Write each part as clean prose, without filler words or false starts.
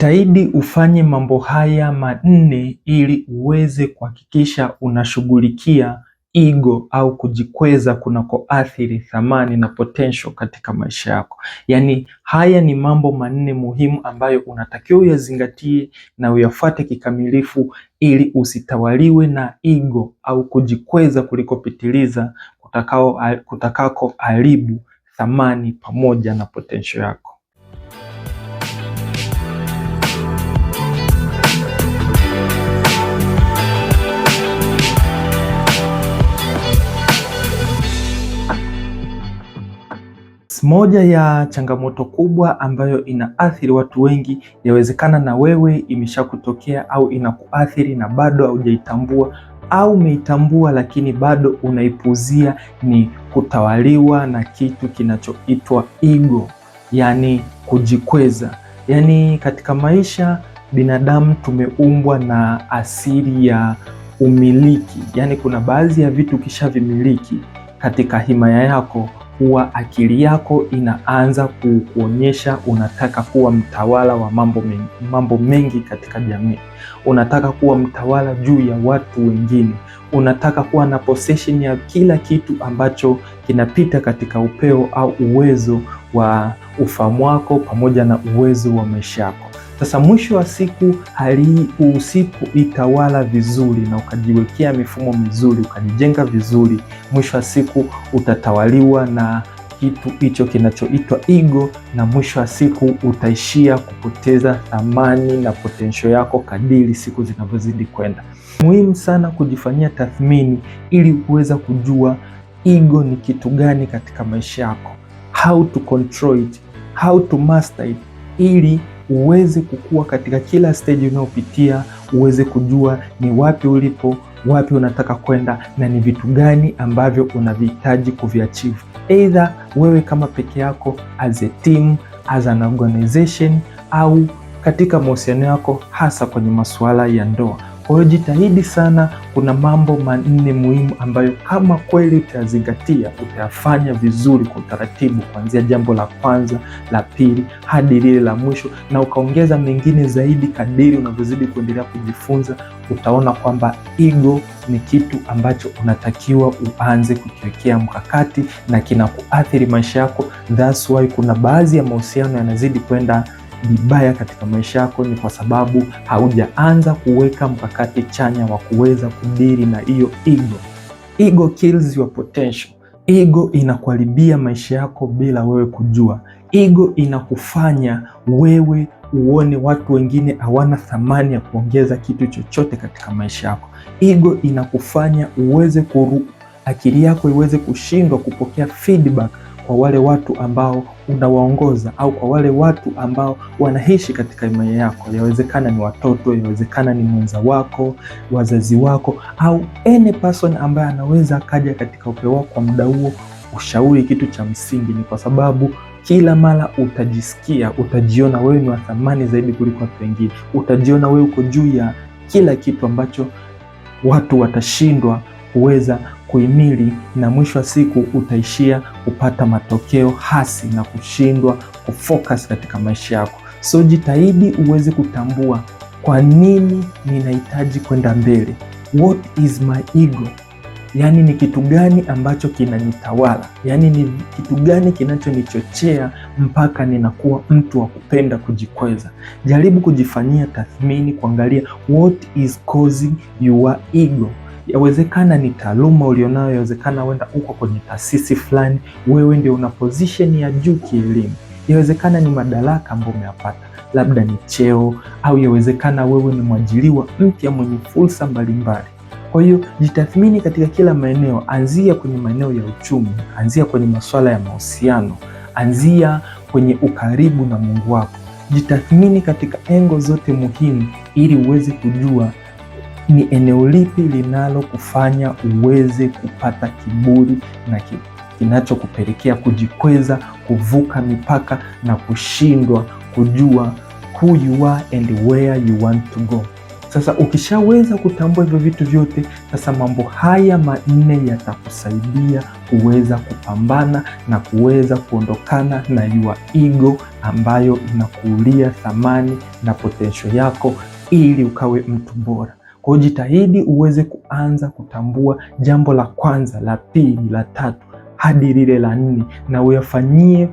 Jitahidi ufanye mambo haya manne ili uweze kuhakikisha unashughulikia ego au kujikweza kunakoathiri thamani na potential katika maisha yako. Yaani haya ni mambo manne muhimu ambayo unatakiwa uyazingatie na uyafuate kikamilifu ili usitawaliwe na ego au kujikweza kulikopitiliza kutakako haribu thamani pamoja na potential yako. Moja ya changamoto kubwa ambayo inaathiri watu wengi, yawezekana na wewe imeshakutokea au inakuathiri na bado haujaitambua au umeitambua lakini bado unaipuzia, ni kutawaliwa na kitu kinachoitwa ego, yani kujikweza. Yani katika maisha binadamu tumeumbwa na asili ya umiliki, yani kuna baadhi ya vitu ukishavimiliki katika himaya yako huwa akili yako inaanza kuonyesha unataka kuwa mtawala wa mambo mengi katika jamii. Unataka kuwa mtawala juu ya watu wengine. Unataka kuwa na possession ya kila kitu ambacho kinapita katika upeo au uwezo wa ufahamu wako pamoja na uwezo wa maisha yako. Sasa mwisho wa siku usipoitawala vizuri na ukajiwekea mifumo mizuri, ukajijenga vizuri, mwisho wa siku utatawaliwa na kitu hicho kinachoitwa ego, na mwisho wa siku utaishia kupoteza thamani na potential yako kadiri siku zinavyozidi kwenda. Muhimu sana kujifanyia tathmini ili kuweza kujua ego ni kitu gani katika maisha yako, how to control it, how to master it, ili uweze kukua katika kila stage unayopitia, uweze kujua ni wapi ulipo, wapi unataka kwenda na ni vitu gani ambavyo unavihitaji kuviachieve, either wewe kama peke yako, as a team, as an organization, au katika mahusiano yako, hasa kwenye masuala ya ndoa. Kwa hiyo jitahidi sana, kuna mambo manne muhimu ambayo kama kweli utayazingatia, utayafanya vizuri kwa utaratibu, kuanzia jambo la kwanza, la pili hadi lile la mwisho, na ukaongeza mengine zaidi kadiri unavyozidi kuendelea kujifunza, utaona kwamba ego ni kitu ambacho unatakiwa uanze kukiwekea mkakati na kinakuathiri maisha yako. That's why kuna baadhi ya mahusiano yanazidi kwenda vibaya katika maisha yako, ni kwa sababu haujaanza kuweka mkakati chanya wa kuweza kudiri na hiyo ego. Ego kills your potential. Ego inakuharibia maisha yako bila wewe kujua. Ego inakufanya wewe uone watu wengine hawana thamani ya kuongeza kitu chochote katika maisha yako. Ego inakufanya uweze akili yako iweze kushindwa kupokea feedback kwa wale watu ambao unawaongoza au kwa wale watu ambao wanaishi katika imani yako. Yawezekana ni watoto, yawezekana ni mwenza wako, wazazi wako, au any person ambaye anaweza akaja katika upeo wako kwa muda huo ushauri kitu cha msingi. Ni kwa sababu kila mara utajiona wewe ni wa thamani zaidi kuliko watu wengine. Utajiona wewe uko juu ya kila kitu ambacho watu watashindwa kuweza kuhimili, na mwisho wa siku utaishia kupata matokeo hasi na kushindwa kufocus katika maisha yako. So jitahidi uweze kutambua kwa nini ninahitaji kwenda mbele. What is my ego? Yani ni kitu gani ambacho kinanitawala? Yani ni kitu gani kinachonichochea mpaka ninakuwa mtu wa kupenda kujikweza? Jaribu kujifanyia tathmini, kuangalia what is causing your ego. Yawezekana ni taaluma ulionayo, yawezekana wenda uko kwenye taasisi fulani, wewe ndio una position ya juu kielimu. Yawezekana ni madaraka ambayo umeyapata, labda ni cheo, au yawezekana wewe ni mwajiriwa mpya mwenye fursa mbalimbali. Kwa hiyo jitathmini katika kila maeneo. Anzia kwenye maeneo ya uchumi, anzia kwenye masuala ya mahusiano, anzia kwenye ukaribu na Mungu wako. Jitathmini katika engo zote muhimu ili uweze kujua ni eneo lipi linalo kufanya uweze kupata kiburi na kinachokupelekea kujikweza, kuvuka mipaka na kushindwa kujua who you are and where you want to go. Sasa ukishaweza kutambua hivyo vitu vyote, sasa mambo haya manne yatakusaidia kuweza kupambana na kuweza kuondokana na your ego ambayo inakuulia thamani na potential yako ili ukawe mtu bora. Kwa hiyo jitahidi uweze kuanza kutambua jambo la kwanza, la pili, la tatu hadi lile la nne, na uyafanyie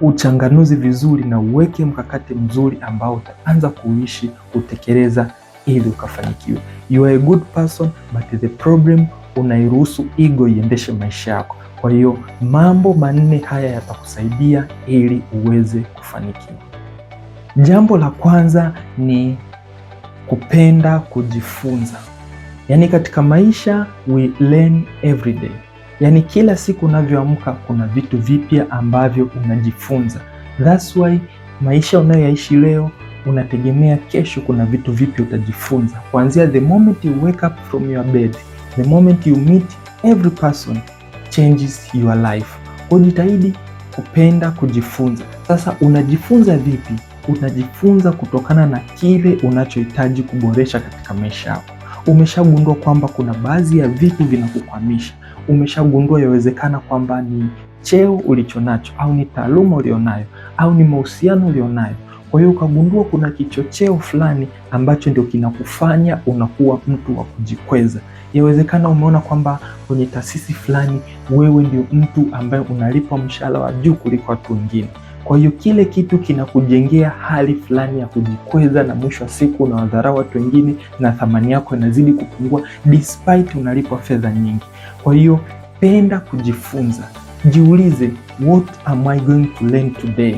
uchanganuzi vizuri na uweke mkakati mzuri ambao utaanza kuishi, kutekeleza ili ukafanikiwe. You are a good person but the problem, unairuhusu ego iendeshe maisha yako. Kwa hiyo mambo manne haya yatakusaidia ili uweze kufanikiwa. Jambo la kwanza ni kupenda kujifunza. Yaani katika maisha we learn every day. Yaani kila siku unavyoamka kuna vitu vipya ambavyo unajifunza. That's why maisha unayoyaishi leo unategemea kesho kuna vitu vipya utajifunza. Kuanzia the moment you wake up from your bed, the moment you meet every person changes your life. Kwa jitahidi kupenda kujifunza. Sasa unajifunza vipi? Unajifunza kutokana na kile unachohitaji kuboresha katika maisha yako. Umeshagundua kwamba kuna baadhi ya vitu vinakukwamisha. Umeshagundua yawezekana kwamba ni cheo ulichonacho au ni taaluma ulionayo au ni mahusiano ulionayo. Kwa hiyo ukagundua kuna kichocheo fulani ambacho ndio kinakufanya unakuwa mtu wa kujikweza. Yawezekana umeona kwamba kwenye taasisi fulani wewe ndio mtu ambaye unalipwa mshahara wa juu kuliko watu wengine. Kwa hiyo kile kitu kinakujengea hali fulani ya kujikweza, na mwisho wa siku unawadharau watu wengine na thamani yako inazidi kupungua despite unalipwa fedha nyingi. Kwa hiyo penda kujifunza. Jiulize, what am I going to learn today?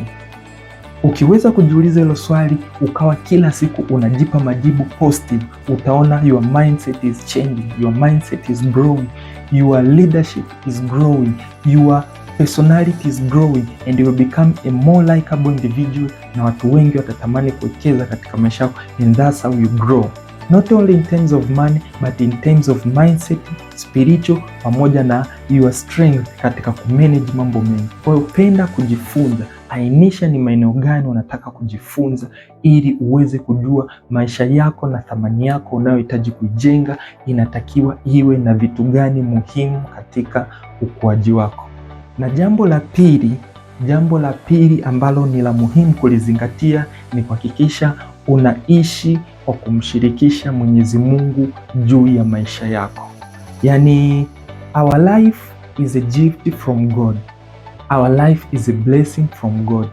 Ukiweza kujiuliza hilo swali ukawa kila siku unajipa majibu positive, utaona your mindset is changing, your mindset is growing, your leadership is growing, your personality is growing and you will become a more likable individual, na watu wengi watatamani kuwekeza katika maisha yako, and that's how you grow, not only in terms of money but in terms of mindset, spiritual, pamoja na your strength katika kumanage mambo mengi. Kwa hiyo penda kujifunza. Ainisha ni maeneo gani unataka kujifunza ili uweze kujua maisha yako na thamani yako unayohitaji kujenga inatakiwa iwe na vitu gani muhimu katika ukuaji wako. Na jambo la pili ambalo ni la muhimu kulizingatia ni kuhakikisha unaishi kwa kumshirikisha Mwenyezi Mungu juu ya maisha yako. Yaani, our life is a gift from God. Our life is a blessing from God.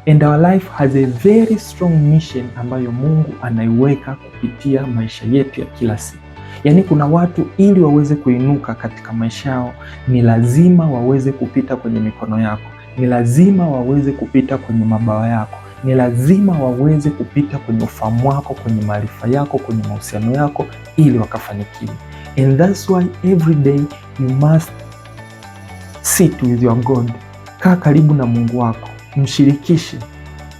And our life has a very strong mission ambayo Mungu anaiweka kupitia maisha yetu ya kila siku. Yaani kuna watu ili waweze kuinuka katika maisha yao ni lazima waweze kupita kwenye mikono yako. Ni lazima waweze kupita kwenye mabawa yako. Ni lazima waweze kupita kwenye ufahamu wako, kwenye maarifa yako, kwenye mahusiano yako ili wakafanikiwe. And that's why every day you must sit with your God. Kaa karibu na Mungu wako, mshirikishe,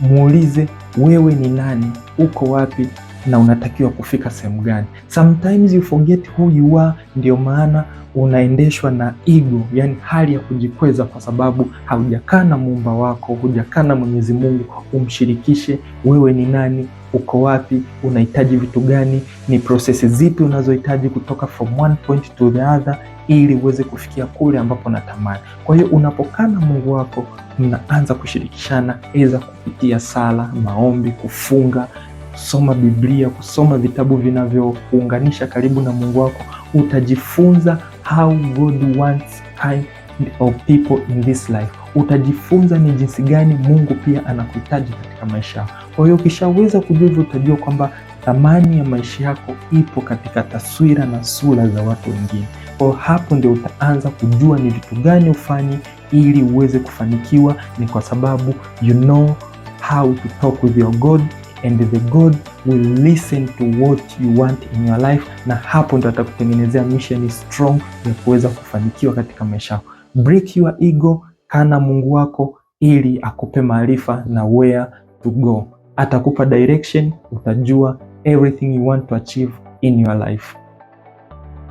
muulize wewe ni nani, uko wapi na unatakiwa kufika sehemu gani. Sometimes you forget who you are, ndio maana unaendeshwa na ego, yani hali ya kujikweza, kwa sababu haujakaa na Muumba wako, hujakaa na Mwenyezi Mungu. Umshirikishe wewe ni nani, uko wapi, unahitaji vitu gani, ni prosesi zipi unazohitaji kutoka from one point to the other ili uweze kufikia kule ambapo unatamani. Kwa hiyo unapokaa na Mungu wako, mnaanza kushirikishana aidha kupitia sala, maombi, kufunga, kusoma Biblia, kusoma vitabu vinavyokuunganisha karibu na Mungu wako. Utajifunza how God wants kind of people in this life. Utajifunza ni jinsi gani Mungu pia anakuhitaji katika maisha yako. Kwa hiyo ukishaweza kujua hivyo, utajua kwamba thamani ya maisha yako ipo katika taswira na sura za watu wengine. Kwa hapo ndio utaanza kujua ni vitu gani ufanye ili uweze kufanikiwa. Ni kwa sababu you know how to talk with your God and the God will listen to what you want in your life, na hapo ndio atakutengenezea mission strong ya kuweza kufanikiwa katika maisha yako. Break your ego, kana Mungu wako ili akupe maarifa na where to go. Atakupa direction, utajua everything you want to achieve in your life.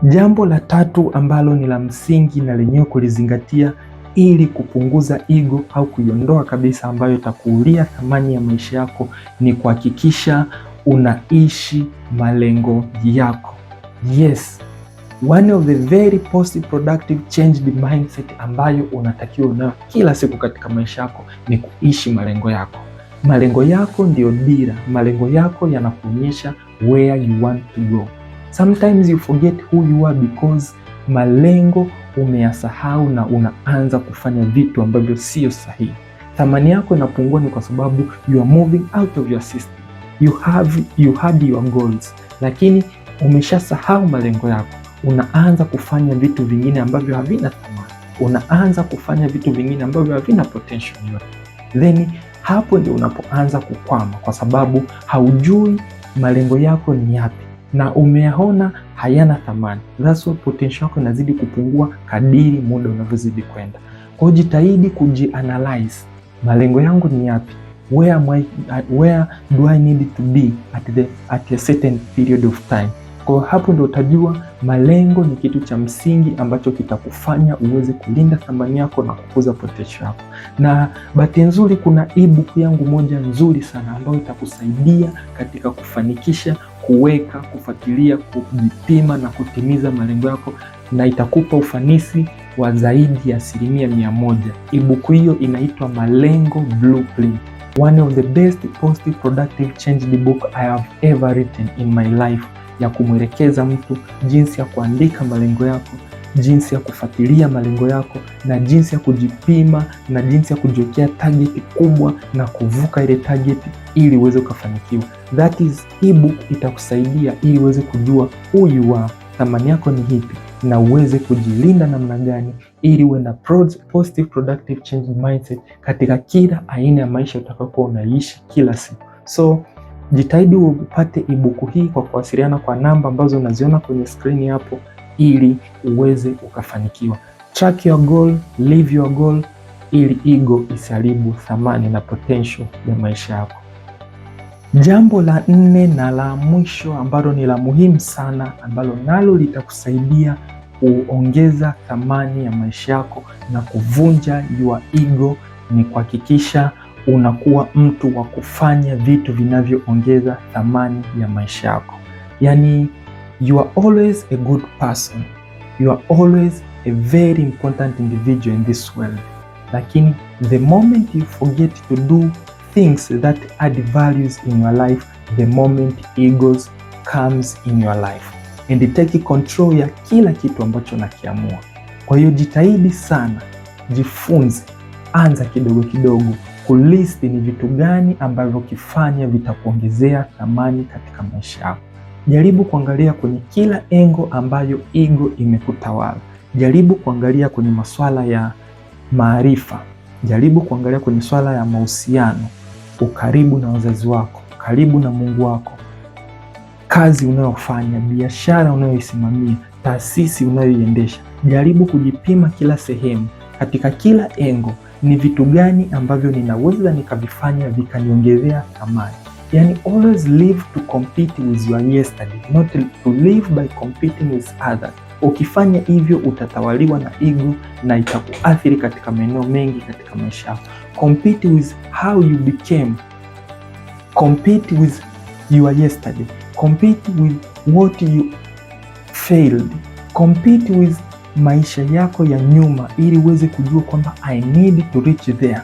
Jambo la tatu ambalo ni la msingi na lenyewe kulizingatia ili kupunguza ego au kuiondoa kabisa, ambayo itakuulia thamani ya maisha yako, ni kuhakikisha unaishi malengo yako. Yes, one of the very positive productive change the mindset ambayo unatakiwa unayo kila siku katika maisha yako ni kuishi malengo yako. Malengo yako ndio dira. Malengo yako yanakuonyesha where you want to go. Sometimes you forget who you are because malengo umeyasahau na unaanza kufanya vitu ambavyo sio sahihi. Thamani yako inapungua ni kwa sababu you are moving out of your system. You had your goals, lakini umeshasahau malengo yako. Unaanza kufanya vitu vingine ambavyo havina thamani. Unaanza kufanya vitu vingine ambavyo havina potential yote. Then hapo ndio unapoanza kukwama, kwa sababu haujui malengo yako ni yapi na umeyaona hayana thamani. That's why potential yako inazidi kupungua kadiri muda unavyozidi kwenda. Kwa hiyo jitahidi kujianalyze, malengo yangu ni yapi? Where do I need to be at a certain period of time? Kwa hapo ndio utajua malengo ni kitu cha msingi ambacho kitakufanya uweze kulinda thamani yako na kukuza potential yako. Na bahati nzuri kuna ebook yangu moja nzuri sana ambayo itakusaidia katika kufanikisha, kuweka, kufuatilia, kujipima na kutimiza malengo yako, na itakupa ufanisi wa zaidi ya 100%. Ebook hiyo inaitwa Malengo Blueprint. One of the best positive productive change the book I have ever written in my life, ya kumwelekeza mtu jinsi ya kuandika malengo yako, jinsi ya kufuatilia malengo yako, na jinsi ya kujipima, na jinsi ya kujiwekea target kubwa na kuvuka ile target ili uweze kufanikiwa. That is ebook itakusaidia ili uweze kujua who you are, thamani yako ni ipi, na uweze kujilinda namna gani ili uwe na positive productive change mindset katika kila aina ya maisha utakayokuwa unaishi kila siku. So jitahidi upate ebook hii kwa kuwasiliana kwa namba ambazo unaziona kwenye screen hapo ili uweze ukafanikiwa. Track your goal, live your goal, ili ego isiharibu thamani na potential ya maisha yako. Jambo la 4 na la mwisho ambalo ni la muhimu sana, ambalo nalo litakusaidia kuongeza thamani ya maisha yako na kuvunja your ego, ni kuhakikisha unakuwa mtu wa kufanya vitu vinavyoongeza thamani ya maisha yako. Yani, you are always a good person. You are always a very important individual in this world. Lakini the moment you forget to do things that add values in your life, the moment egos comes in your life and take control ya kila kitu ambacho nakiamua. Kwa hiyo jitahidi sana, jifunze, anza kidogo kidogo kulist ni vitu gani ambavyo kifanya vitakuongezea thamani katika maisha yako. Jaribu kuangalia kwenye kila engo ambayo ego imekutawala. Jaribu kuangalia kwenye masuala ya maarifa. Jaribu kuangalia kwenye swala ya mahusiano, ukaribu na wazazi wako, karibu na Mungu wako, kazi unayofanya, biashara unayoisimamia, taasisi unayoiendesha. Jaribu kujipima kila sehemu, katika kila engo, ni vitu gani ambavyo ninaweza nikavifanya vikaniongezea thamani. Yani, always live to compete with your yesterday, not to live by competing with others. Ukifanya hivyo utatawaliwa na ego na itakuathiri katika maeneo mengi katika maisha yako. Compete with how you became. Compete with your yesterday. Compete with what you failed. Compete with maisha yako ya nyuma ili uweze kujua kwamba I need to reach there.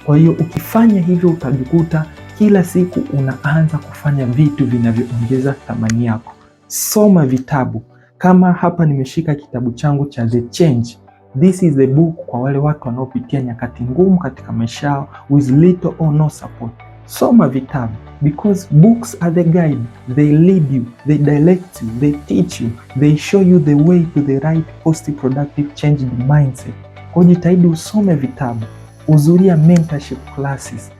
Kwa hiyo ukifanya hivyo utajikuta kila siku unaanza kufanya vitu vinavyoongeza thamani yako. Soma vitabu. Kama hapa nimeshika kitabu changu cha The Change. This is the book kwa wale watu wanaopitia nyakati ngumu katika maisha yao with little or no support. Soma vitabu, because books are the guide. They lead you, they direct you, they teach you, they show you the way to the right positive productive change the mindset. Kwa hiyo jitahidi usome vitabu, hudhuria mentorship classes,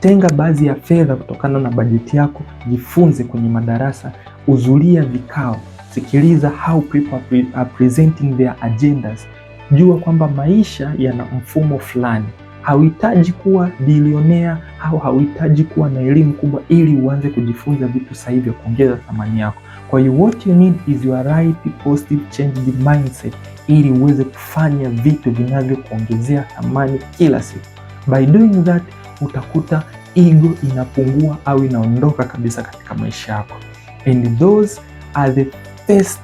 tenga baadhi ya fedha kutokana na bajeti yako, jifunze kwenye madarasa, hudhuria vikao, sikiliza how people are presenting their agendas. Jua kwamba maisha yana mfumo fulani. Hauhitaji kuwa bilionea au hauhitaji kuwa na elimu kubwa ili uanze kujifunza vitu sahihi vya kuongeza thamani yako. Kwa hiyo what you need is your right positive change the mindset ili uweze kufanya vitu vinavyokuongezea thamani kila siku. By doing that, utakuta ego inapungua au inaondoka kabisa katika maisha yako. And those are the first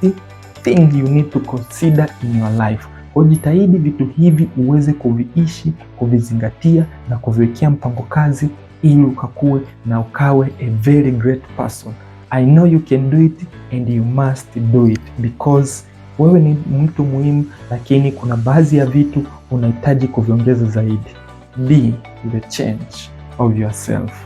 thing you need to consider in your life. Kwa jitahidi vitu hivi uweze kuviishi, kuvizingatia na kuviwekea mpango kazi, ili ukakue na ukawe a very great person. I know you can do it and you must do it, because wewe ni mtu muhimu, lakini kuna baadhi ya vitu unahitaji kuviongeza zaidi. Be the change of yourself.